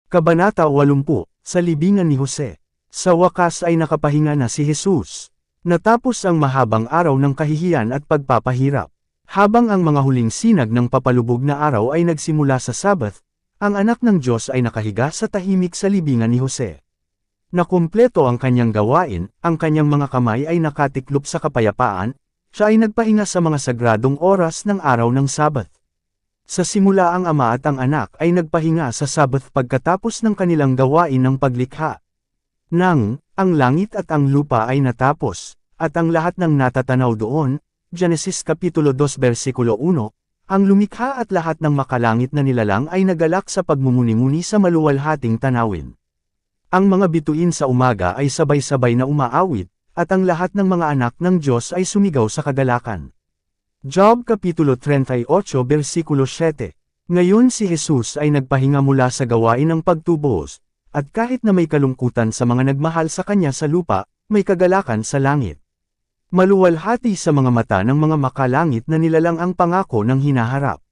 Kabanata 80, sa libingan ni Jose. Sa wakas ay nakapahinga na si Jesus. Natapos ang mahabang araw ng kahihiyan at pagpapahirap. Habang ang mga huling sinag ng papalubog na araw ay nagsimula sa Sabbath, ang anak ng Diyos ay nakahiga sa tahimik sa libingan ni Jose. Nakumpleto ang kanyang gawain, ang kanyang mga kamay ay nakatiklop sa kapayapaan, siya ay nagpahinga sa mga sagradong oras ng araw ng Sabbath. Sa simula ang ama at ang anak ay nagpahinga sa Sabbath pagkatapos ng kanilang gawain ng paglikha. Nang, ang langit at ang lupa ay natapos, at ang lahat ng natatanaw doon, Genesis Kapitulo 2 versikulo 1, ang lumikha at lahat ng makalangit na nilalang ay nagalak sa pagmumuni-muni sa maluwalhating tanawin. Ang mga bituin sa umaga ay sabay-sabay na umaawit, at ang lahat ng mga anak ng Diyos ay sumigaw sa kagalakan. Job Kapitulo 38 versikulo 7. Ngayon si Jesus ay nagpahinga mula sa gawain ng pagtubos, at kahit na may kalungkutan sa mga nagmahal sa kanya sa lupa, may kagalakan sa langit. Maluwalhati sa mga mata ng mga makalangit na nilalang ang pangako ng hinaharap.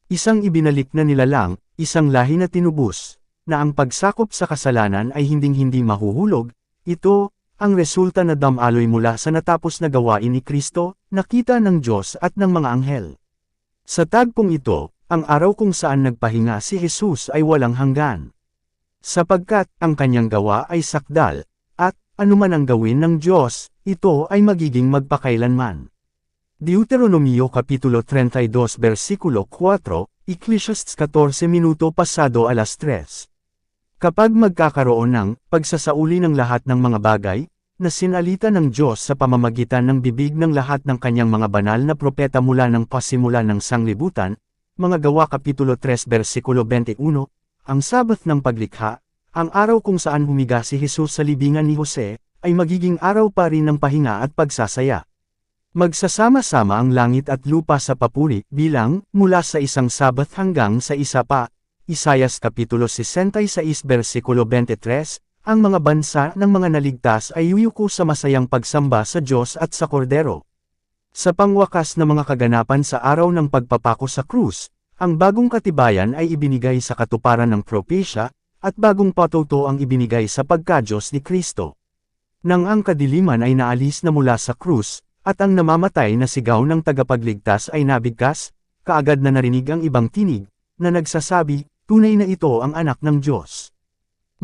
Isang ibinalik na nilalang, isang lahi na tinubos, na ang pagsakop sa kasalanan ay hinding-hindi mahuhulog, ito, ang resulta na damaloy mula sa natapos na gawain ni Kristo, nakita ng Diyos at ng mga anghel. Sa tagpong ito, ang araw kung saan nagpahinga si Jesus ay walang hanggan. Sapagkat, ang kanyang gawa ay sakdal, at, anuman ang gawin ng Diyos, ito ay magiging magpakailanman. Deuteronomio Kapitulo 32 versikulo 4, Ecclesiastes 14 minuto pasado alas 3. Kapag magkakaroon ng pagsasauli ng lahat ng mga bagay, na sinalita ng Diyos sa pamamagitan ng bibig ng lahat ng kanyang mga banal na propeta mula ng pasimula ng sanglibutan, mga gawa Kapitulo 3 versikulo 21, ang Sabbath ng paglikha, ang araw kung saan humiga si Jesus sa libingan ni Jose, ay magiging araw pa rin ng pahinga at pagsasaya. Magsasama-sama ang langit at lupa sa papuri, bilang, mula sa isang Sabbath hanggang sa isa pa. Isayas Kapitulo 66 versikulo 23, ang mga bansa ng mga naligtas ay yuyuko sa masayang pagsamba sa Diyos at sa Kordero. Sa pangwakas na mga kaganapan sa araw ng pagpapako sa krus, ang bagong katibayan ay ibinigay sa katuparan ng propesya, at bagong patuto ang ibinigay sa pagka-Diyos ni Kristo. Nang ang kadiliman ay naalis na mula sa krus, at ang namamatay na sigaw ng tagapagligtas ay nabigkas, kaagad na narinig ang ibang tinig, na nagsasabi, tunay na ito ang anak ng Diyos.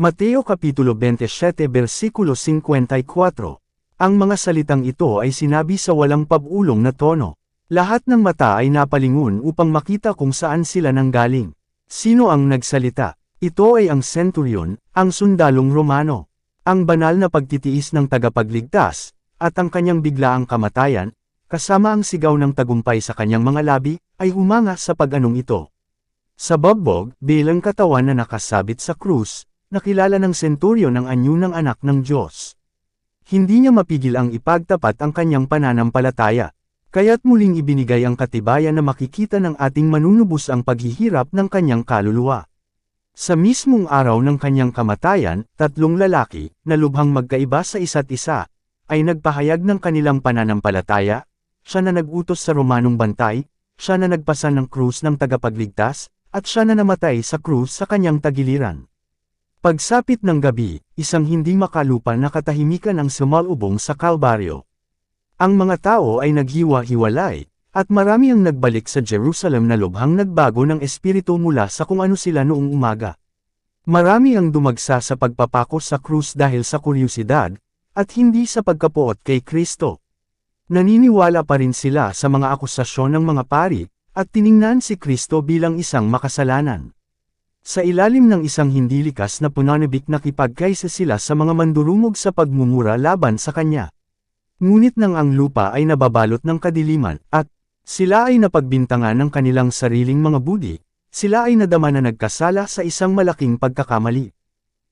Mateo Kapitulo 27 versikulo 54. Ang mga salitang ito ay sinabi sa walang pag-ulong na tono. Lahat ng mata ay napalingon upang makita kung saan sila nanggaling. Sino ang nagsalita? Ito ay ang centurion, ang sundalong Romano. Ang banal na pagtitiis ng tagapagligtas, at ang kanyang biglaang kamatayan, kasama ang sigaw ng tagumpay sa kanyang mga labi, ay humanga sa pag-anong ito. Sa bagbog, bilang katawan na nakasabit sa krus, nakilala ng centurion ang anyo ng anak ng Diyos. Hindi niya mapigil ang ipagtapat ang kanyang pananampalataya, kaya't muling ibinigay ang katibayan na makikita ng ating manunubos ang paghihirap ng kanyang kaluluwa. Sa mismong araw ng kanyang kamatayan, tatlong lalaki, na lubhang magkaiba sa isa't isa, ay nagpahayag ng kanilang pananampalataya, siya na nag-utos sa Romanong bantay, siya na nagpasan ng krus ng tagapagligtas, at siya na namatay sa krus sa kanyang tagiliran. Pagsapit ng gabi, isang hindi makalupa na katahimikan ang sumalubong sa Kalbaryo. Ang mga tao ay naghiwa-hiwalay, at marami ang nagbalik sa Jerusalem na lubhang nagbago ng espiritu mula sa kung ano sila noong umaga. Marami ang dumagsa sa pagpapako sa krus dahil sa kuryosidad, at hindi sa pagkapuot kay Kristo. Naniniwala pa rin sila sa mga akusasyon ng mga pari, at tiningnan si Kristo bilang isang makasalanan. Sa ilalim ng isang hindi likas na pananabik nakipagkaisa sila sa mga mandurumog sa pagmumura laban sa kanya. Ngunit nang ang lupa ay nababalot ng kadiliman, at sila ay napagbintangan ng kanilang sariling mga budi, sila ay nadama na nagkasala sa isang malaking pagkakamali.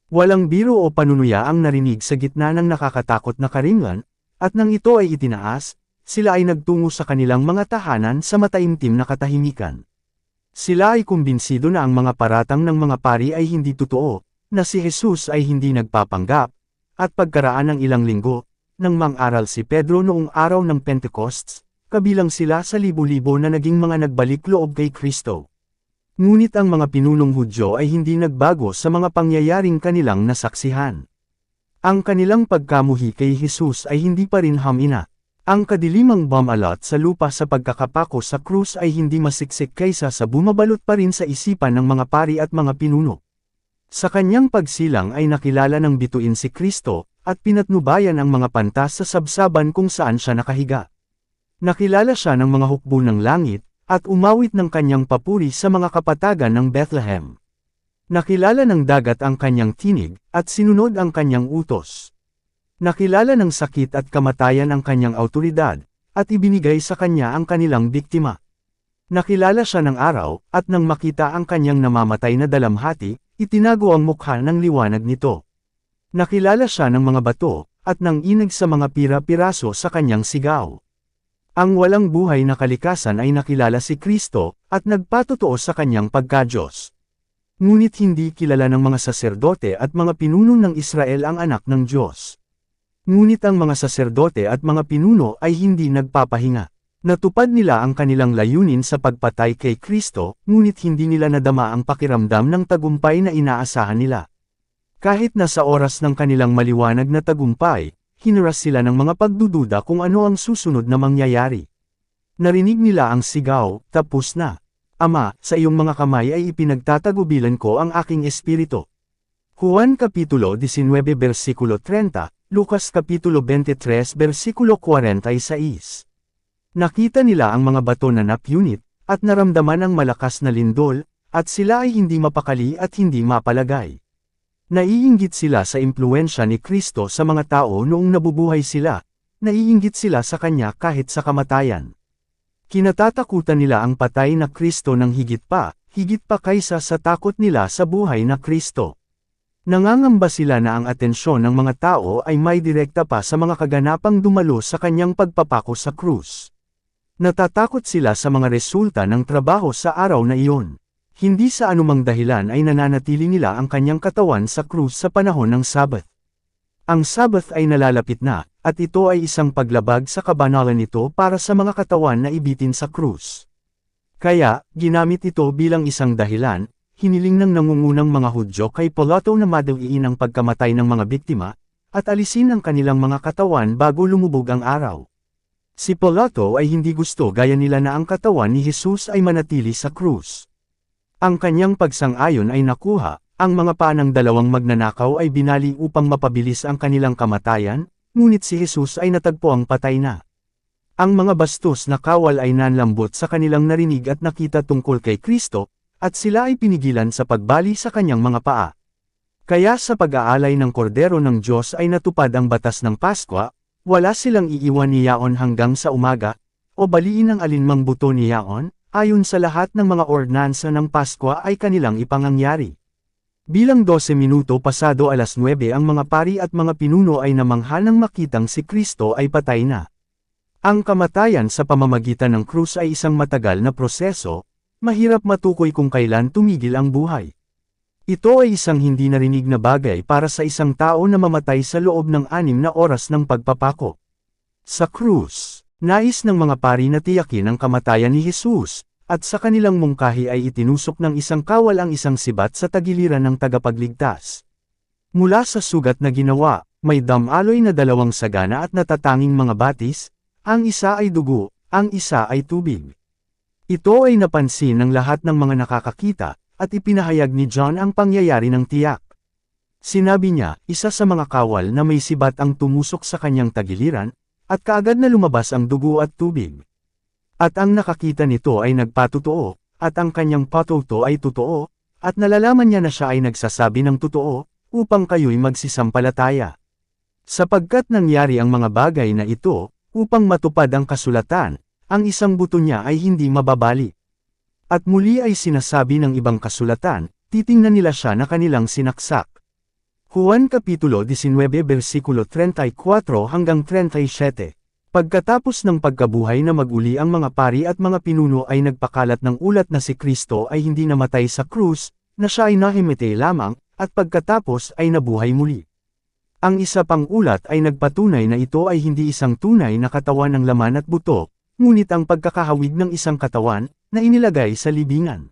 Walang biro o panunuya ang narinig sa gitna ng nakakatakot na karinglan, at nang ito ay itinaas, sila ay nagtungo sa kanilang mga tahanan sa mataimtim na katahimikan. Sila ay kumbinsido na ang mga paratang ng mga pari ay hindi totoo, na si Jesus ay hindi nagpapanggap, at pagkaraan ng ilang linggo, nang mang-aral si Pedro noong araw ng Pentecosts, kabilang sila sa libo-libo na naging mga nagbalik loob kay Kristo. Ngunit ang mga pinunong Hudyo ay hindi nagbago sa mga pangyayaring kanilang nasaksihan. Ang kanilang pagkamuhi kay Jesus ay hindi pa rin hamina. Ang kadilimang bumalot sa lupa sa pagkakapako sa krus ay hindi masiksik kaysa sa bumabalot pa rin sa isipan ng mga pari at mga pinuno. Sa kanyang pagsilang ay nakilala ng bituin si Kristo, at pinatnubayan ang mga pantas sa sabsaban kung saan siya nakahiga. Nakilala siya ng mga hukbo ng langit, at umawit ng kanyang papuri sa mga kapatagan ng Bethlehem. Nakilala ng dagat ang kanyang tinig, at sinunod ang kanyang utos. Nakilala ng sakit at kamatayan ang kanyang awtoridad, at ibinigay sa kanya ang kanilang biktima. Nakilala siya ng araw, at nang makita ang kanyang namamatay na dalamhati, itinago ang mukha ng liwanag nito. Nakilala siya ng mga bato, at nang inag sa mga pira-piraso sa kanyang sigaw. Ang walang buhay na kalikasan ay nakilala si Kristo, at nagpatotoo sa kanyang pagka-Diyos. Ngunit hindi kilala ng mga saserdote at mga pinuno ng Israel ang anak ng Diyos. Ngunit ang mga saserdote at mga pinuno ay hindi nagpapahinga. Natupad nila ang kanilang layunin sa pagpatay kay Kristo, ngunit hindi nila nadama ang pakiramdam ng tagumpay na inaasahan nila. Kahit na sa oras ng kanilang maliwanag na tagumpay, hinuras sila ng mga pagdududa kung ano ang susunod na mangyayari. Narinig nila ang sigaw, "Tapos na. Ama, sa iyong mga kamay ay ipinagtatagubilan ko ang aking espiritu." Juan Kapitulo 19 versikulo 30, Lucas Kapitulo 23 versikulo 46. Nakita nila ang mga bato na napunit, at naramdaman ang malakas na lindol, at sila ay hindi mapakali at hindi mapalagay. Naiinggit sila sa impluensya ni Kristo sa mga tao noong nabubuhay sila, naiinggit sila sa kanya kahit sa kamatayan. Kinatatakutan nila ang patay na Kristo ng higit pa kaysa sa takot nila sa buhay na Kristo. Nangangamba sila na ang atensyon ng mga tao ay may direkta pa sa mga kaganapang dumalo sa kanyang pagpapako sa krus. Natatakot sila sa mga resulta ng trabaho sa araw na iyon. Hindi sa anumang dahilan ay nananatili nila ang kanyang katawan sa krus sa panahon ng Sabbath. Ang Sabbath ay nalalapit na, at ito ay isang paglabag sa kabanalan nito para sa mga katawan na ibitin sa krus. Kaya, ginamit ito bilang isang dahilan, hiniling ng nangungunang mga Hudyo kay Pilato na madawiin ang pagkamatay ng mga biktima, at alisin ang kanilang mga katawan bago lumubog ang araw. Si Pilato ay hindi gusto gaya nila na ang katawan ni Jesus ay manatili sa krus. Ang kanyang pagsang-ayon ay nakuha, ang mga paa ng dalawang magnanakaw ay binali upang mapabilis ang kanilang kamatayan, ngunit si Jesus ay natagpuang patay na. Ang mga bastos na kawal ay nanlambot sa kanilang narinig at nakita tungkol kay Kristo, at sila ay pinigilan sa pagbali sa kanyang mga paa. Kaya sa pag-aalay ng kordero ng Diyos ay natupad ang batas ng Paskwa, wala silang iiwan ni Yaon hanggang sa umaga, o baliin ang alinmang buto ni Yaon, ayon sa lahat ng mga ordinansa ng Paskwa ay kanilang ipangangyari. Bilang 12 minuto pasado 9 ang mga pari at mga pinuno ay namangha nang makitang si Kristo ay patay na. Ang kamatayan sa pamamagitan ng krus ay isang matagal na proseso, mahirap matukoy kung kailan tumigil ang buhay. Ito ay isang hindi narinig na bagay para sa isang tao na mamatay sa loob ng 6 na oras ng pagpapako. Sa krus, nais ng mga pari na tiyakin ang kamatayan ni Jesus, at sa kanilang mungkahi ay itinusok ng isang kawal ang isang sibat sa tagiliran ng tagapagligtas. Mula sa sugat na ginawa, may damaloy na 2 sagana at natatanging mga batis, ang isa ay dugo, ang isa ay tubig. Ito ay napansin ng lahat ng mga nakakakita, at ipinahayag ni John ang pangyayari ng tiyak. Sinabi niya, isa sa mga kawal na may sibat ang tumusok sa kanyang tagiliran, at kaagad na lumabas ang dugo at tubig. At ang nakakita nito ay nagpatotoo, at ang kanyang patuto ay totoo, at nalalaman niya na siya ay nagsasabi ng totoo, upang kayo'y magsisampalataya. Sapagkat nangyari ang mga bagay na ito, upang matupad ang kasulatan, ang isang buto niya ay hindi mababali. At muli ay sinasabi ng ibang kasulatan, titingnan nila siya na kanilang sinaksak. Juan Kapitulo 19 versikulo 34 hanggang 37. Pagkatapos ng pagkabuhay na maguli ang mga pari at mga pinuno ay nagpakalat ng ulat na si Kristo ay hindi namatay sa krus, na siya ay nahimatay lamang, at pagkatapos ay nabuhay muli. Ang isa pang ulat ay nagpatunay na ito ay hindi isang tunay na katawan ng laman at buto, ngunit ang pagkakahawig ng isang katawan, na inilagay sa libingan.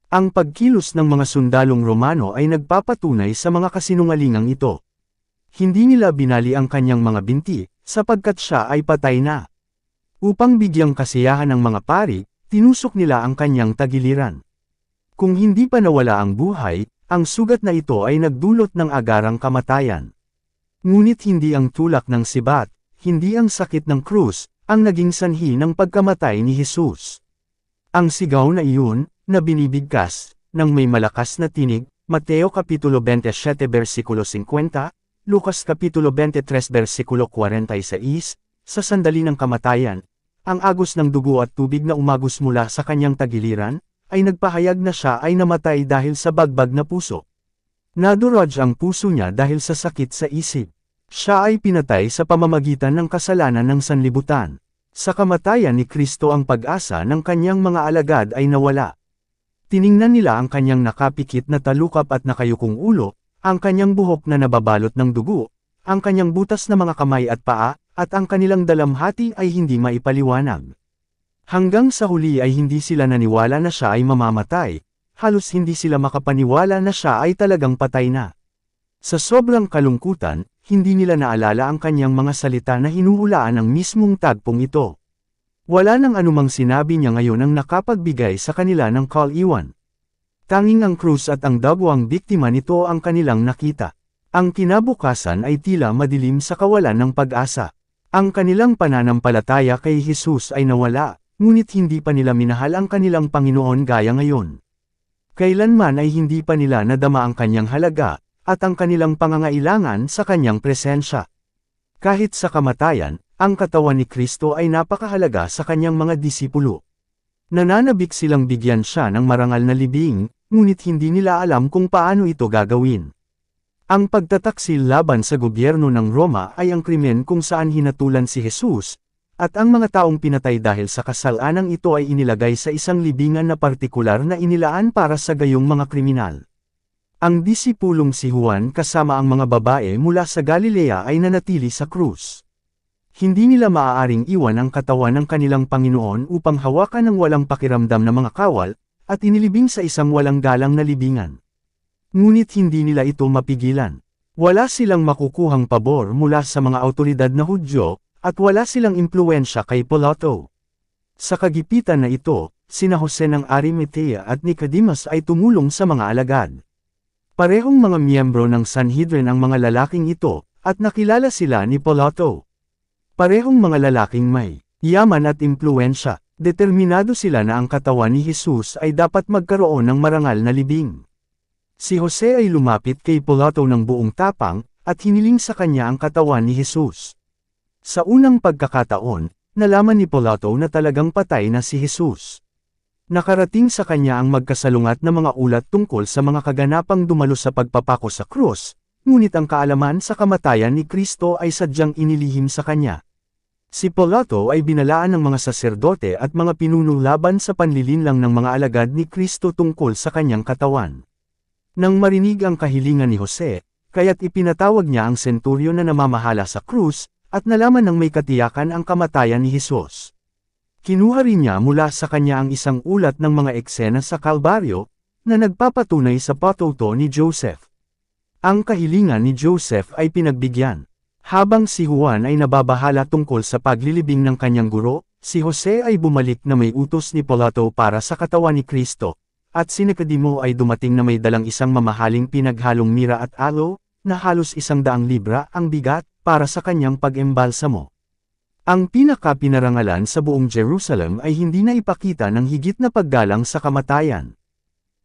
Ang pagkilos ng mga sundalong Romano ay nagpapatunay sa mga kasinungalingang ito. Hindi nila binali ang kanyang mga binti, sapagkat siya ay patay na. Upang bigyang kasiyahan ng mga pari, tinusok nila ang kanyang tagiliran. Kung hindi pa nawala ang buhay, ang sugat na ito ay nagdulot ng agarang kamatayan. Ngunit hindi ang tulak ng sibat, hindi ang sakit ng krus, ang naging sanhi ng pagkamatay ni Jesus. Ang sigaw na iyon, na binibigkas, ng may malakas na tinig, Mateo Kapitulo 27 versikulo 50, Lucas Kapitulo 23 versikulo 46, sa sandali ng kamatayan, ang agos ng dugo at tubig na umagos mula sa kanyang tagiliran, ay nagpahayag na siya ay namatay dahil sa bagbag na puso. Nadurog ang puso niya dahil sa sakit sa isip. Siya ay pinatay sa pamamagitan ng kasalanan ng sanlibutan. Sa kamatayan ni Kristo ang pag-asa ng kanyang mga alagad ay nawala. Tiningnan nila ang kanyang nakapikit na talukap at nakayukong ulo, ang kanyang buhok na nababalot ng dugo, ang kanyang butas na mga kamay at paa, at ang kanilang dalamhati ay hindi maipaliwanag. Hanggang sa huli ay hindi sila naniwala na siya ay mamamatay, halos hindi sila makapaniwala na siya ay talagang patay na. Sa sobrang kalungkutan, hindi nila naalala ang kanyang mga salita na hinuhulaan ng mismong tagpong ito. Wala nang anumang sinabi niya ngayon ang nakapagbigay sa kanila ng kaaliwan. Tanging ang krus at ang dagwang biktima nito ang kanilang nakita. Ang kinabukasan ay tila madilim sa kawalan ng pag-asa. Ang kanilang pananampalataya kay Jesus ay nawala, ngunit hindi pa nila minahal ang kanilang Panginoon gaya ngayon. Kailanman ay hindi pa nila nadama ang kanyang halaga, at ang kanilang pangangailangan sa kanyang presensya. Kahit sa kamatayan, ang katawan ni Kristo ay napakahalaga sa kanyang mga disipulo. Nananabik silang bigyan siya ng marangal na libing, ngunit hindi nila alam kung paano ito gagawin. Ang pagtataksil laban sa gobyerno ng Roma ay ang krimen kung saan hinatulan si Jesus, at ang mga taong pinatay dahil sa kasalanang ito ay inilagay sa isang libingan na partikular na inilaan para sa gayong mga kriminal. Ang disipulong si Juan kasama ang mga babae mula sa Galilea ay nanatili sa krus. Hindi nila maaaring iwan ang katawan ng kanilang Panginoon upang hawakan ng walang pakiramdam na mga kawal, at inilibing sa isang walang galang na libingan. Ngunit hindi nila ito mapigilan. Wala silang makukuhang pabor mula sa mga awtoridad na Hudyo, at wala silang impluwensya kay Pilato. Sa kagipitan na ito, sina Jose ng Arimatea at Nicodemus ay tumulong sa mga alagad. Parehong mga miyembro ng Sanhedrin ang mga lalaking ito, at nakilala sila ni Pilato. Parehong mga lalaking may yaman at impluwensya, determinado sila na ang katawan ni Jesus ay dapat magkaroon ng marangal na libing. Si Jose ay lumapit kay Pilato ng buong tapang, at hiniling sa kanya ang katawan ni Jesus. Sa unang pagkakataon, nalaman ni Pilato na talagang patay na si Jesus. Nakarating sa kanya ang magkasalungat na mga ulat tungkol sa mga kaganapang dumalo sa pagpapako sa krus, ngunit ang kaalaman sa kamatayan ni Kristo ay sadyang inilihim sa kanya. Si Pilato ay binalaan ng mga saserdote at mga pinuno laban sa panlilinlang ng mga alagad ni Kristo tungkol sa kanyang katawan. Nang marinig ang kahilingan ni Jose, kaya't ipinatawag niya ang senturyo na namamahala sa krus, at nalaman ng may katiyakan ang kamatayan ni Jesus. Kinuha rin niya mula sa kanya ang isang ulat ng mga eksena sa Kalbaryo, na nagpapatunay sa patuto ni Joseph. Ang kahilingan ni Joseph ay pinagbigyan. Habang si Juan ay nababahala tungkol sa paglilibing ng kanyang guro, si Jose ay bumalik na may utos ni Pilato para sa katawan ni Kristo, at si Nicodemo ay dumating na may dalang isang mamahaling pinaghalong mira at aloe, na halos 100 libra ang bigat, para sa kanyang pag-embalsamo. Ang pinaka-pinarangalan sa buong Jerusalem ay hindi na ipakita ng higit na paggalang sa kamatayan.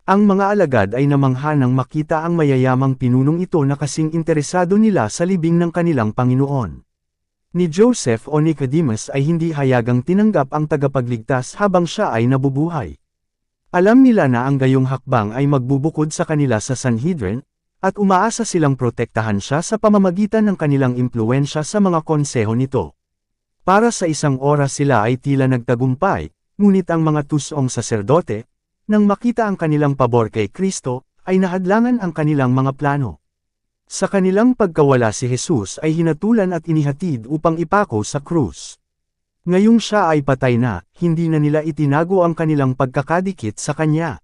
Ang mga alagad ay namangha nang makita ang mayayamang pinunong ito na kasing interesado nila sa libing ng kanilang Panginoon. Ni Joseph o Nicodemus ay hindi hayagang tinanggap ang tagapagligtas habang siya ay nabubuhay. Alam nila na ang gayong hakbang ay magbubukod sa kanila sa Sanhedrin, at umaasa silang protektahan siya sa pamamagitan ng kanilang impluwensya sa mga konseho nito. Para sa isang oras sila ay tila nagtagumpay, ngunit ang mga tusong saserdote, nang makita ang kanilang pabor kay Kristo, ay nahadlangan ang kanilang mga plano. Sa kanilang pagkawala si Jesus ay hinatulan at inihatid upang ipako sa krus. Ngayong siya ay patay na, hindi na nila itinago ang kanilang pagkakadikit sa kanya.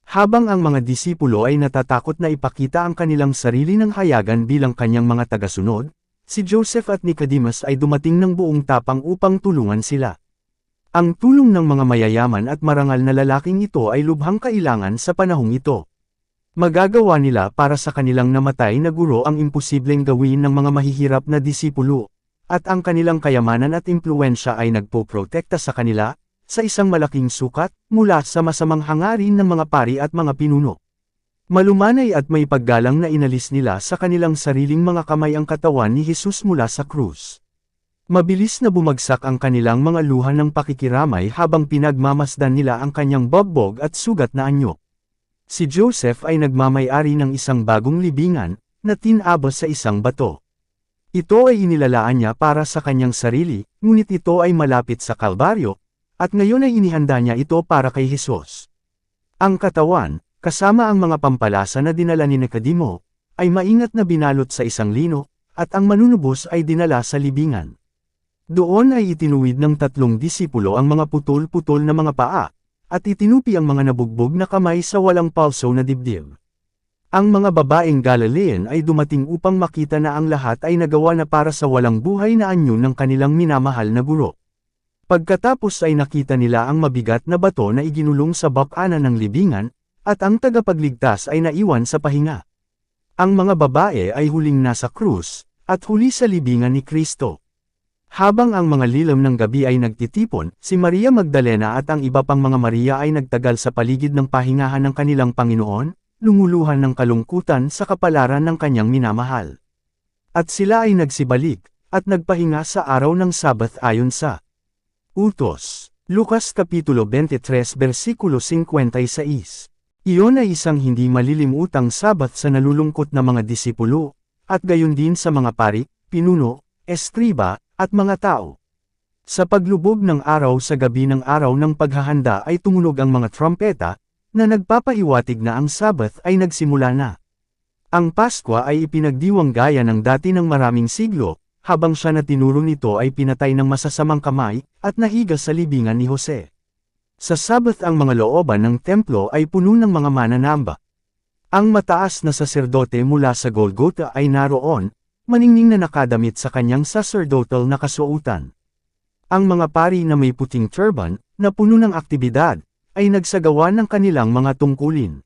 Habang ang mga disipulo ay natatakot na ipakita ang kanilang sarili ng hayagan bilang kanyang mga tagasunod, si Joseph at Nicodemus ay dumating ng buong tapang upang tulungan sila. Ang tulong ng mga mayayaman at marangal na lalaking ito ay lubhang kailangan sa panahong ito. Magagawa nila para sa kanilang namatay na guro ang imposibleng gawin ng mga mahihirap na disipulo, at ang kanilang kayamanan at impluwensya ay nagpoprotekta sa kanila, sa isang malaking sukat, mula sa masamang hangarin ng mga pari at mga pinuno. Malumanay at may paggalang na inalis nila sa kanilang sariling mga kamay ang katawan ni Jesus mula sa krus. Mabilis na bumagsak ang kanilang mga luha ng pakikiramay habang pinagmamasdan nila ang kanyang bagbog at sugat na anyo. Si Joseph ay nagmamay-ari ng isang bagong libingan, na tinabos sa isang bato. Ito ay inilalaan niya para sa kanyang sarili, ngunit ito ay malapit sa Kalbaryo, at ngayon ay inihanda niya ito para kay Jesus. Ang katawan, kasama ang mga pampalasa na dinala ni Nicodemo, ay maingat na binalot sa isang lino, at ang manunubos ay dinala sa libingan. Doon ay itinuwid ng 3 disipulo ang mga putol-putol na mga paa, at itinupi ang mga nabugbog na kamay sa walang palso na dibdib. Ang mga babaeng Galilean ay dumating upang makita na ang lahat ay nagawa na para sa walang buhay na anyo ng kanilang minamahal na guro. Pagkatapos ay nakita nila ang mabigat na bato na iginulong sa bakana ng libingan, at ang tagapagligtas ay naiwan sa pahinga. Ang mga babae ay huling nasa krus, at huli sa libingan ni Kristo. Habang ang mga lilam ng gabi ay nagtitipon, si Maria Magdalena at ang iba pang mga Maria ay nagtagal sa paligid ng pahingahan ng kanilang Panginoon, lumuluhan ng kalungkutan sa kapalaran ng kanyang minamahal. At sila ay nagsibalik, at nagpahinga sa araw ng Sabath ayon sa Utos. Lucas Kapitulo 23 versikulo 56. Iyon ay isang hindi malilimutang Sabath sa nalulungkot na mga disipulo, at gayon din sa mga pari, pinuno, eskriba, at mga tao. Sa paglubog ng araw sa gabi ng araw ng paghahanda ay tumunog ang mga trompeta, na nagpapahiwatig na ang Sabath ay nagsimula na. Ang Pasko ay ipinagdiwang gaya ng dati ng maraming siglo, habang siya na tinuro nito ay pinatay ng masasamang kamay, at nahiga sa libingan ni Jose. Sa Sabath ang mga looban ng templo ay puno ng mga mananamba. Ang mataas na saserdote mula sa Golgotha ay naroon, maningning na nakadamit sa kanyang sacerdotal na kasuotan. Ang mga pari na may puting turban, na puno ng aktibidad, ay nagsagawa ng kanilang mga tungkulin.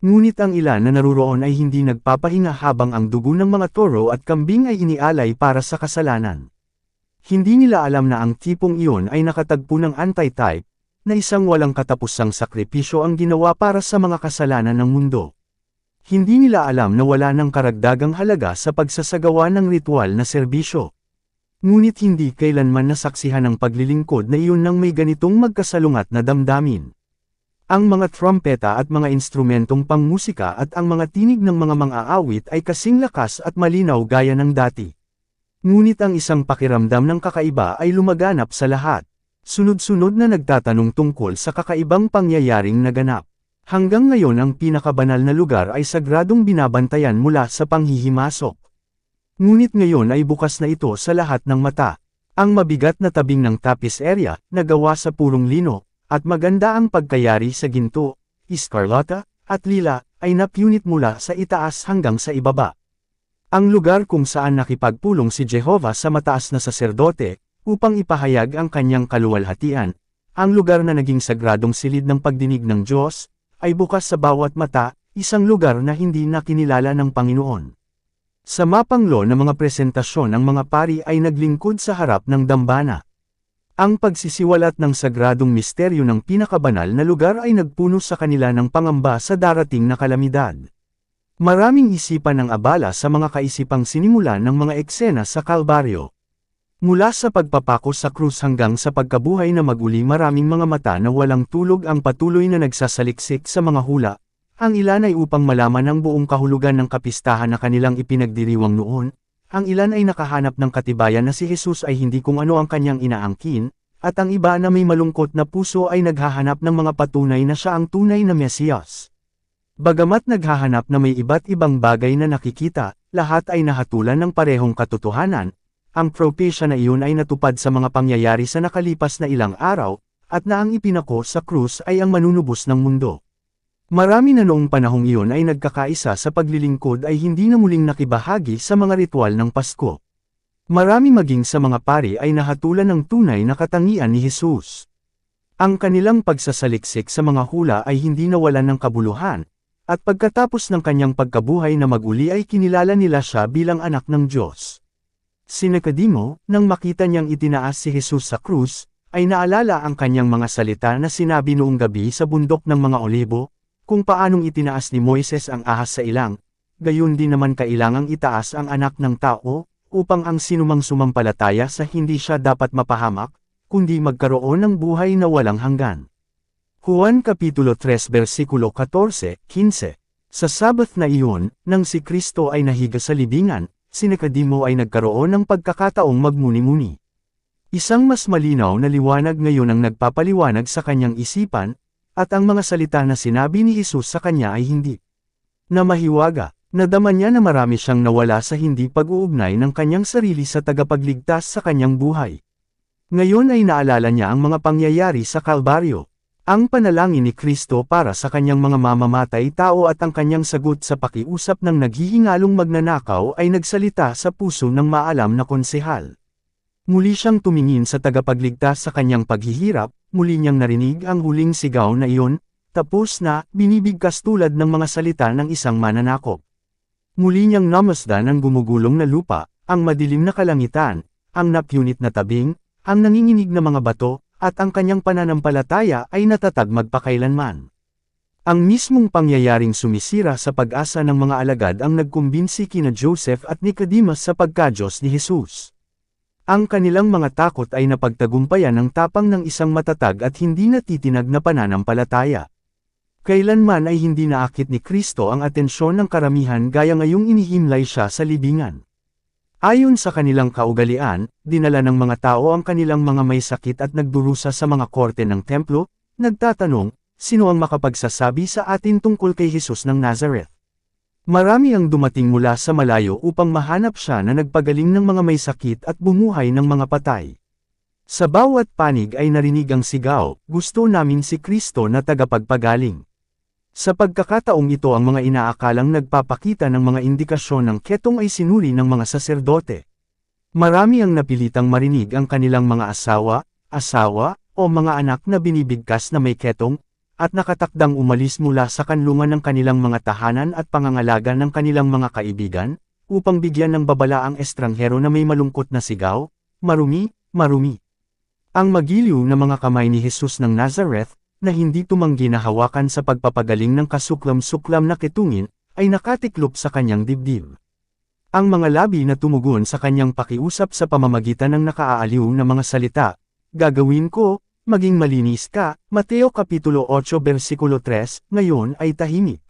Ngunit ang ilan na naruroon ay hindi nagpapahinga habang ang dugo ng mga toro at kambing ay inialay para sa kasalanan. Hindi nila alam na ang tipong iyon ay nakatagpo ng anti-type, na isang walang katapusang sakripisyo ang ginawa para sa mga kasalanan ng mundo. Hindi nila alam na wala ng karagdagang halaga sa pagsasagawa ng ritual na serbisyo. Ngunit hindi kailanman nasaksihan ang paglilingkod na iyon ng may ganitong magkasalungat na damdamin. Ang mga trompeta at mga instrumentong pangmusika at ang mga tinig ng mga mang-aawit ay kasing lakas at malinaw gaya ng dati. Ngunit ang isang pakiramdam ng kakaiba ay lumaganap sa lahat. Sunod-sunod na nagtatanong tungkol sa kakaibang pangyayaring naganap. Hanggang ngayon ang pinakabanal na lugar ay sagradong binabantayan mula sa panghihimasok. Ngunit ngayon ay bukas na ito sa lahat ng mata. Ang mabigat na tabing ng tapiserya, na gawa sa purong lino, at maganda ang pagkayari sa ginto, iskarlata, at lila, ay napunit mula sa itaas hanggang sa ibaba. Ang lugar kung saan nakipagpulong si Jehovah sa mataas na saserdote, upang ipahayag ang kanyang kaluwalhatian, ang lugar na naging sagradong silid ng pagdinig ng Diyos, ay bukas sa bawat mata, isang lugar na hindi nakinilala ng Panginoon. Sa mapanglo na mga presentasyon ang mga pari ay naglingkod sa harap ng dambana. Ang pagsisiwalat ng sagradong misteryo ng pinakabanal na lugar ay nagpuno sa kanila ng pangamba sa darating na kalamidad. Maraming isipan ang abala sa mga kaisipang sinimulan ng mga eksena sa Kalbaryo. Mula sa pagpapako sa krus hanggang sa pagkabuhay na maguli, maraming mga mata na walang tulog ang patuloy na nagsasaliksik sa mga hula. Ang ilan ay upang malaman ang buong kahulugan ng kapistahan na kanilang ipinagdiriwang noon. Ang ilan ay nakahanap ng katibayan na si Jesus ay hindi kung ano ang kanyang inaangkin, at ang iba na may malungkot na puso ay naghahanap ng mga patunay na siya ang tunay na Mesiyas. Bagamat naghahanap na may iba't ibang bagay na nakikita, lahat ay nahatulan ng parehong katotohanan. Ang propesya na iyon ay natupad sa mga pangyayari sa nakalipas na ilang araw, at na ang ipinako sa krus ay ang manunubos ng mundo. Marami na noong panahong iyon ay nagkakaisa sa paglilingkod ay hindi na muling nakibahagi sa mga ritual ng Pasko. Marami maging sa mga pari ay nahatulan ng tunay na katangian ni Jesus. Ang kanilang pagsasaliksik sa mga hula ay hindi nawalan ng kabuluhan, at pagkatapos ng kanyang pagkabuhay na maguli ay kinilala nila siya bilang anak ng Diyos. Si Nicodemo, nang makita niyang itinaas si Jesus sa krus, ay naalala ang kanyang mga salita na sinabi noong gabi sa bundok ng mga Olibo, kung paanong itinaas ni Moises ang ahas sa ilang, gayon din naman kailangang itaas ang anak ng tao, upang ang sinumang sumampalataya sa hindi siya dapat mapahamak, kundi magkaroon ng buhay na walang hanggan. Juan Kapitulo 3 versikulo 14-15. Sa Sabbath na iyon, nang si Kristo ay nahiga sa libingan, si Nicodemo ay nagkaroon ng pagkakataong magmuni-muni. Isang mas malinaw na liwanag ngayon ang nagpapaliwanag sa kanyang isipan, at ang mga salita na sinabi ni Jesus sa kanya ay hindi na mahiwaga. Nadama niya na marami siyang nawala sa hindi pag-uugnay ng kanyang sarili sa tagapagligtas sa kanyang buhay. Ngayon ay naalala niya ang mga pangyayari sa Kalbaryo. Ang panalangin ni Kristo para sa kanyang mga mamamatay tao at ang kanyang sagot sa pakiusap ng naghihingalong magnanakaw ay nagsalita sa puso ng maalam na konsehal. Muli siyang tumingin sa tagapagligtas sa kanyang paghihirap, muli niyang narinig ang huling sigaw na iyon, tapos na, binibigkas tulad ng mga salita ng isang mananakop. Muli niyang namasdan ang gumugulong na lupa, ang madilim na kalangitan, ang napunit na tabing, ang nanginginig na mga bato, at ang kanyang pananampalataya ay natatag magpakailanman. Ang mismong pangyayaring sumisira sa pag-asa ng mga alagad ang nagkumbinsi kina Joseph at Nicodemus sa pagka-Diyos ni Jesus. Ang kanilang mga takot ay napagtagumpayan ng tapang ng isang matatag at hindi natitinag na pananampalataya. Kailanman ay hindi naakit ni Kristo ang atensyon ng karamihan gaya ngayong inihimlay siya sa libingan. Ayon sa kanilang kaugalian, dinala ng mga tao ang kanilang mga may sakit at nagdurusa sa mga korte ng templo, nagtatanong, sino ang makapagsasabi sa atin tungkol kay Jesus ng Nazareth? Marami ang dumating mula sa malayo upang mahanap siya na nagpagaling ng mga may sakit at bumuhay ng mga patay. Sa bawat panig ay narinig ang sigaw, gusto namin si Kristo na tagapagpagaling. Sa pagkakataong ito ang mga inaakalang nagpapakita ng mga indikasyon ng ketong ay sinuri ng mga saserdote. Marami ang napilitang marinig ang kanilang mga asawa, o mga anak na binibigkas na may ketong, at nakatakdang umalis mula sa kanlungan ng kanilang mga tahanan at pangangalaga ng kanilang mga kaibigan, upang bigyan ng babala ang estranghero na may malungkot na sigaw, marumi, marumi. Ang magiliw na mga kamay ni Jesus ng Nazareth, na hindi tumanggi na hawakan sa pagpapagaling ng kasuklam-suklam na ketungin, ay nakatiklop sa kanyang dibdib. Ang mga labi na tumugon sa kanyang pakiusap sa pamamagitan ng nakaaaliw na mga salita, gagawin ko, maging malinis ka, Mateo Kapitulo 8 versikulo 3, ngayon ay tahimik.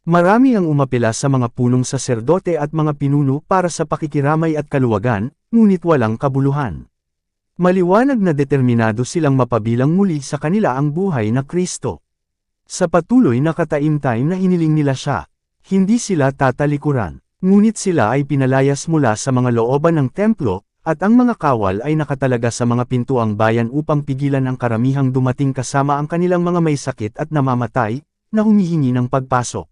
Marami ang umapela sa mga punong saserdote at mga pinuno para sa pakikiramay at kaluwagan, ngunit walang kabuluhan. Maliwanag na determinado silang mapabilang muli sa kanila ang buhay na Kristo. Sa patuloy na kataimtime na hiniling nila siya, hindi sila tatalikuran, ngunit sila ay pinalayas mula sa mga looban ng templo, at ang mga kawal ay nakatalaga sa mga pintuang bayan upang pigilan ang karamihang dumating kasama ang kanilang mga may sakit at namamatay, na humihingi ng pagpasok.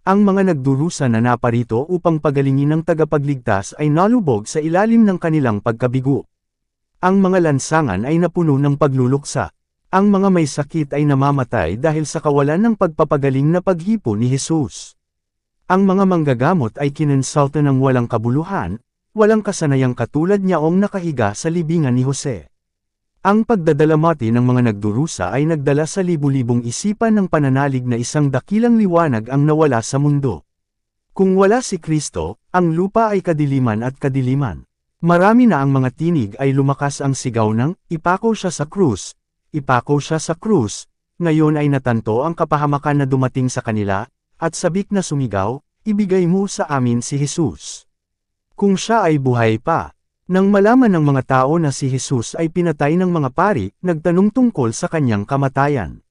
Ang mga nagdurusa na naparito upang pagalingin ng tagapagligtas ay nalubog sa ilalim ng kanilang pagkabigo. Ang mga lansangan ay napuno ng pagluluksa. Ang mga may sakit ay namamatay dahil sa kawalan ng pagpapagaling na paghipo ni Jesus. Ang mga manggagamot ay kinonsulta ng walang kabuluhan, walang kasanayang katulad niyaong nakahiga sa libingan ni Jose. Ang pagdadalamati ng mga nagdurusa ay nagdala sa libu-libong isipan ng pananalig na isang dakilang liwanag ang nawala sa mundo. Kung wala si Kristo, ang lupa ay kadiliman at kadiliman. Marami na ang mga tinig ay lumakas ang sigaw ng, ipako siya sa krus, ipako siya sa krus, ngayon ay natanto ang kapahamakan na dumating sa kanila, at sabik na sumigaw, ibigay mo sa amin si Jesus. Kung siya ay buhay pa. Nang malaman ng mga tao na si Jesus ay pinatay ng mga pari, nagtanong tungkol sa kanyang kamatayan.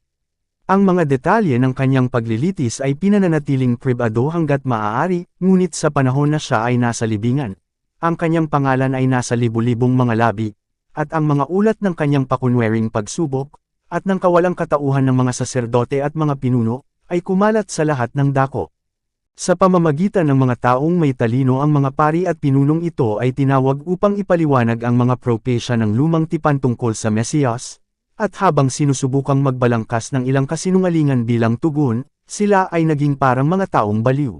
Ang mga detalye ng kanyang paglilitis ay pinananatiling pribado hanggat maaari, ngunit sa panahon na siya ay nasa libingan, ang kanyang pangalan ay nasa libu-libong mga labi, at ang mga ulat ng kanyang pakunwering pagsubok, at ng kawalang katauhan ng mga saserdote at mga pinuno, ay kumalat sa lahat ng dako. Sa pamamagitan ng mga taong may talino ang mga pari at pinunong ito ay tinawag upang ipaliwanag ang mga propesya ng lumang tipan tungkol sa Mesiyas, at habang sinusubukang magbalangkas ng ilang kasinungalingan bilang tugon, sila ay naging parang mga taong baliw.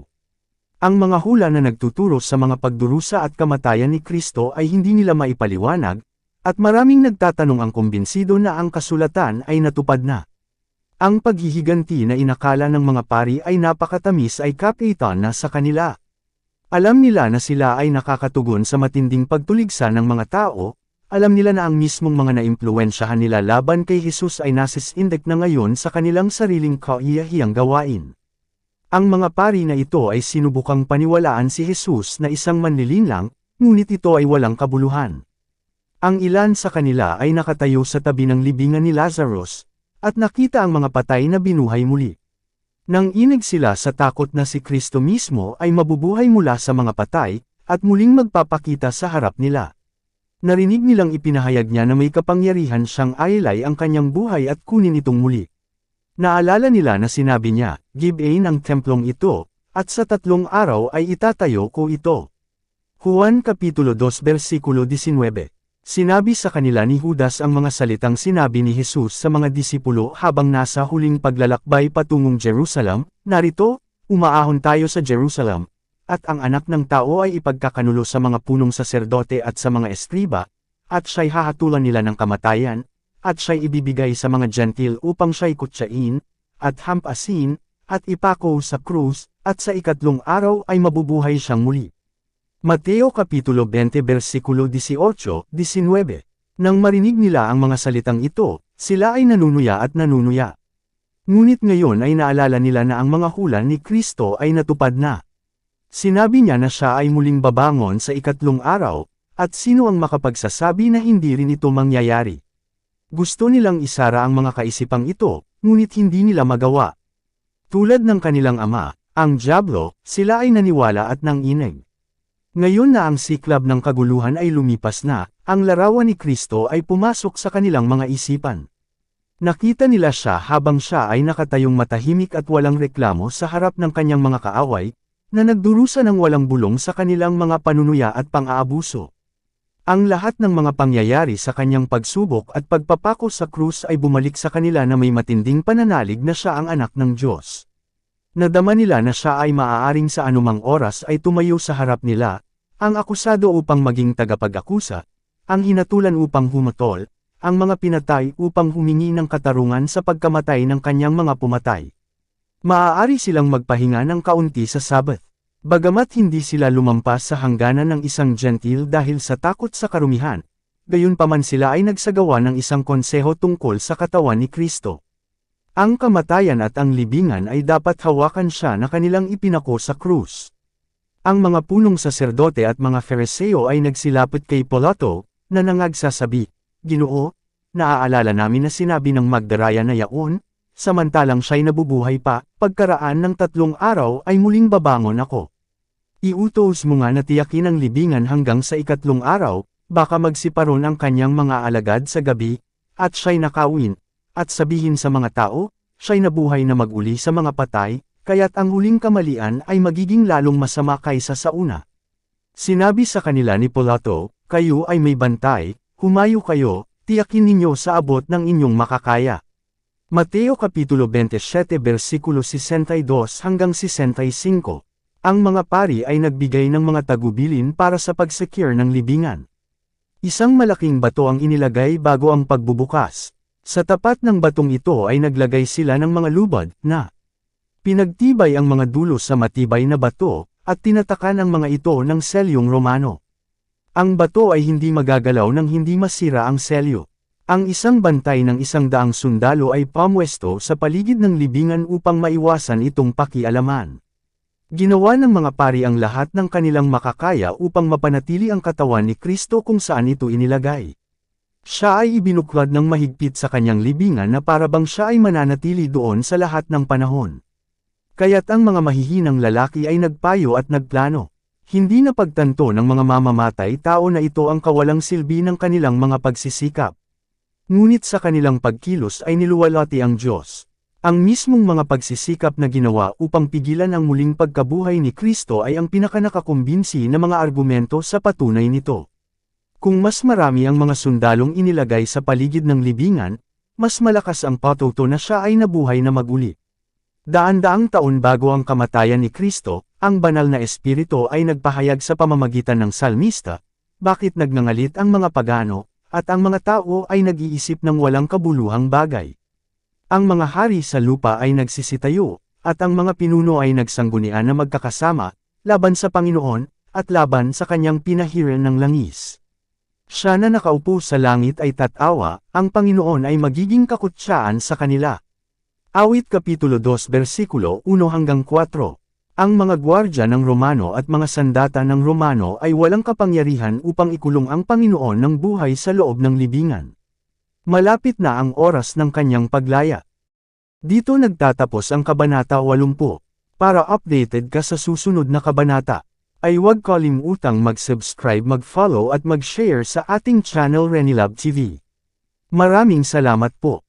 Ang mga hula na nagtuturo sa mga pagdurusa at kamatayan ni Kristo ay hindi nila maipaliwanag, at maraming nagtatanong ang kumbinsido na ang kasulatan ay natupad na. Ang paghihiganti na inakala ng mga pari ay napakatamis ay kapitan na sa kanila. Alam nila na sila ay nakakatugon sa matinding pagtuligsa ng mga tao, alam nila na ang mismong mga naimpluwensyahan nila laban kay Jesus ay nasisindak na ngayon sa kanilang sariling kaiyahiyang gawain. Ang mga pari na ito ay sinubukang paniwalaan si Jesus na isang manlilinlang, ngunit ito ay walang kabuluhan. Ang ilan sa kanila ay nakatayo sa tabi ng libingan ni Lazarus, at nakita ang mga patay na binuhay muli. Nang inig sila sa takot na si Kristo mismo ay mabubuhay mula sa mga patay, at muling magpapakita sa harap nila. Narinig nilang ipinahayag niya na may kapangyarihan siyang ailay ang kanyang buhay at kunin itong muli. Naalala nila na sinabi niya, "Gibain ang templong ito, at sa 3 araw ay itatayo ko ito." Juan Kapitulo 2 versikulo 19. Sinabi sa kanila ni Judas ang mga salitang sinabi ni Jesus sa mga disipulo habang nasa huling paglalakbay patungong Jerusalem, "Narito, umaahon tayo sa Jerusalem, at ang anak ng tao ay ipagkakanulo sa mga punong saserdote at sa mga eskriba, at siya'y hahatulan nila ng kamatayan, at siya'y ibibigay sa mga gentil upang siya'y kutsain, at hampasin, at ipako sa krus, at sa 3 araw ay mabubuhay siyang muli." Mateo Kapitulo 20 versikulo 18-19. Nang marinig nila ang mga salitang ito, sila ay nanunuya at nanunuya. Ngunit ngayon ay naalala nila na ang mga hula ni Kristo ay natupad na. Sinabi niya na siya ay muling babangon sa 3 araw, at sino ang makapagsasabi na hindi rin ito mangyayari? Gusto nilang isara ang mga kaisipang ito, ngunit hindi nila magawa. Tulad ng kanilang ama, ang dyablo, sila ay naniwala at nanginig. Ngayon na ang siklab ng kaguluhan ay lumipas na, ang larawan ni Kristo ay pumasok sa kanilang mga isipan. Nakita nila siya habang siya ay nakatayong matahimik at walang reklamo sa harap ng kanyang mga kaaway, na nagdurusa ng walang bulong sa kanilang mga panunuya at pang-aabuso. Ang lahat ng mga pangyayari sa kanyang pagsubok at pagpapako sa krus ay bumalik sa kanila na may matinding pananalig na siya ang anak ng Diyos. Nadama nila na siya ay maaaring sa anumang oras ay tumayo sa harap nila, ang akusado upang maging tagapag-akusa, ang hinatulan upang humatol, ang mga pinatay upang humingi ng katarungan sa pagkamatay ng kanyang mga pumatay. Maaari silang magpahinga ng kaunti sa Sabbath. Bagamat hindi sila lumampas sa hangganan ng isang gentil dahil sa takot sa karumihan, gayunpaman sila ay nagsagawa ng isang konseho tungkol sa katawan ni Kristo. Ang kamatayan at ang libingan ay dapat hawakan siya na kanilang ipinako sa krus. Ang mga punong saserdote at mga Fariseo ay nagsilapit kay Pilato, na nangagsasabi, "Ginoo, naaalala namin na sinabi ng Magdaraya na yaon, samantalang siya'y nabubuhay pa, pagkaraan ng 3 araw ay muling babangon ako. Iutos mo nga na tiyakin ang libingan hanggang sa 3 araw, baka magsiparon ang kanyang mga alagad sa gabi, at siya'y nakawin, at sabihin sa mga tao, siya'y nabuhay na mag-uli sa mga patay, kaya't ang huling kamalian ay magiging lalong masama kaysa sa una." Sinabi sa kanila ni Pilato, "Kayo ay may bantay, humayo kayo, tiyakin ninyo sa abot ng inyong makakaya." Mateo Kapitulo 27 versikulo 62-65. Ang mga pari ay nagbigay ng mga tagubilin para sa pag-secure ng libingan. Isang malaking bato ang inilagay bago ang pagbubukas. Sa tapat ng batong ito ay naglagay sila ng mga lubad, na pinagtibay ang mga dulo sa matibay na bato, at tinatakan ang mga ito ng selyong Romano. Ang bato ay hindi magagalaw nang hindi masira ang selyo. Ang isang bantay ng 100 sundalo ay pamwesto sa paligid ng libingan upang maiwasan itong pakialaman. Ginawa ng mga pari ang lahat ng kanilang makakaya upang mapanatili ang katawan ni Kristo kung saan ito inilagay. Siya ay ibinuklad ng mahigpit sa kanyang libingan na parabang siya ay mananatili doon sa lahat ng panahon. Kaya't ang mga mahihinang lalaki ay nagpayo at nagplano. Hindi na pagtanto ng mga mamamatay tao na ito ang kawalang silbi ng kanilang mga pagsisikap. Ngunit sa kanilang pagkilos ay niluwalhati ang Diyos. Ang mismong mga pagsisikap na ginawa upang pigilan ang muling pagkabuhay ni Kristo ay ang pinakanakakumbinsi na mga argumento sa patunay nito. Kung mas marami ang mga sundalong inilagay sa paligid ng libingan, mas malakas ang patuto na siya ay nabuhay na maguli. Daan-daang taon bago ang kamatayan ni Kristo, ang banal na espiritu ay nagpahayag sa pamamagitan ng salmista, bakit nagngangalit ang mga pagano, at ang mga tao ay nag-iisip ng walang kabuluhang bagay. Ang mga hari sa lupa ay nagsisitayo, at ang mga pinuno ay nagsanggunian na magkakasama, laban sa Panginoon, at laban sa kanyang pinahiran ng langis. Siya na nakaupo sa langit ay tatawa, ang Panginoon ay magiging kakutsaan sa kanila. Awit Kapitulo 2 versikulo 1 hanggang 4. Ang mga gwardya ng Romano at mga sandata ng Romano ay walang kapangyarihan upang ikulong ang Panginoon ng buhay sa loob ng libingan. Malapit na ang oras ng kanyang paglaya. Dito nagtatapos ang Kabanata 80. Para updated ka sa susunod na kabanata, ay huwag kalimutang mag-subscribe, mag-follow at mag-share sa ating channel Renilab TV. Maraming salamat po.